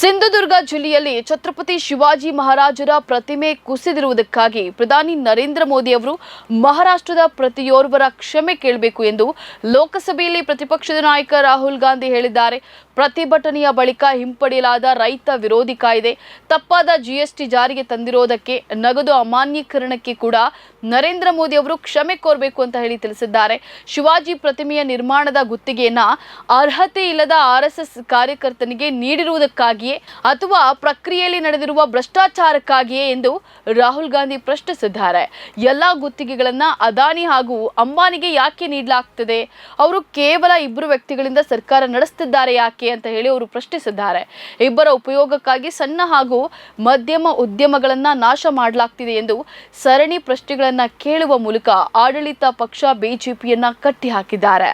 ಸಿಂಧುದುರ್ಗ ಜಿಲ್ಲೆಯಲ್ಲಿ ಛತ್ರಪತಿ ಶಿವಾಜಿ ಮಹಾರಾಜರ ಪ್ರತಿಮೆ ಕುಸಿದಿರುವುದಕ್ಕಾಗಿ ಪ್ರಧಾನಿ ನರೇಂದ್ರ ಮೋದಿ ಅವರು ಮಹಾರಾಷ್ಟ್ರದ ಪ್ರತಿಯೋರ್ವರ ಕ್ಷಮೆ ಕೇಳಬೇಕು ಎಂದು ಲೋಕಸಭೆಯಲ್ಲಿ ಪ್ರತಿಪಕ್ಷದ ನಾಯಕ ರಾಹುಲ್ ಗಾಂಧಿ ಹೇಳಿದ್ದಾರೆ. ಪ್ರತಿಭಟನೆಯ ಬಳಿಕ ಹಿಂಪಡೆಯಲಾದ ರೈತ ವಿರೋಧಿ ಕಾಯ್ದೆ, ತಪ್ಪಾದ ಜಿಎಸ್ಟಿ ಜಾರಿಗೆ ತಂದಿರೋದಕ್ಕೆ, ನಗದು ಅಮಾನ್ಯೀಕರಣಕ್ಕೆ ಕೂಡ ನರೇಂದ್ರ ಮೋದಿ ಅವರು ಕ್ಷಮೆ ಕೋರಬೇಕು ಅಂತ ಹೇಳಿ ತಿಳಿಸಿದ್ದಾರೆ. ಶಿವಾಜಿ ಪ್ರತಿಮೆಯ ನಿರ್ಮಾಣದ ಗುತ್ತಿಗೆಯನ್ನ ಅರ್ಹತೆ ಇಲ್ಲದ ಆರ್ಎಸ್ಎಸ್ ಕಾರ್ಯಕರ್ತನಿಗೆ ನೀಡಿರುವುದಕ್ಕಾಗಿಯೇ ಅಥವಾ ಪ್ರಕ್ರಿಯೆಯಲ್ಲಿ ನಡೆದಿರುವ ಭ್ರಷ್ಟಾಚಾರಕ್ಕಾಗಿಯೇ ಎಂದು ರಾಹುಲ್ ಗಾಂಧಿ ಪ್ರಶ್ನಿಸಿದ್ದಾರೆ. ಎಲ್ಲಾ ಗುತ್ತಿಗೆಗಳನ್ನ ಅದಾನಿ ಹಾಗೂ ಅಂಬಾನಿಗೆ ಯಾಕೆ ನೀಡಲಾಗ್ತದೆ? ಅವರು ಕೇವಲ ಇಬ್ಬರು ವ್ಯಕ್ತಿಗಳಿಂದ ಸರ್ಕಾರ ನಡೆಸುತ್ತಿದ್ದಾರೆ ಯಾಕೆ ಅಂತ ಹೇಳಿ ಅವರು ಪ್ರಶ್ನಿಸಿದ್ದಾರೆ. ಇಬ್ಬರ ಉಪಯೋಗಕ್ಕಾಗಿ ಸಣ್ಣ ಹಾಗೂ ಮಧ್ಯಮ ಉದ್ಯಮಗಳನ್ನ ನಾಶ ಮಾಡಲಾಗ್ತಿದೆ ಎಂದು ಸರಣಿ ಪ್ರಶ್ನೆಗಳನ್ನ ಕೇಳುವ ಮೂಲಕ ಆಡಳಿತ ಪಕ್ಷ ಬಿಜೆಪಿಯನ್ನ ಕಟ್ಟಿಹಾಕಿದ್ದಾರೆ.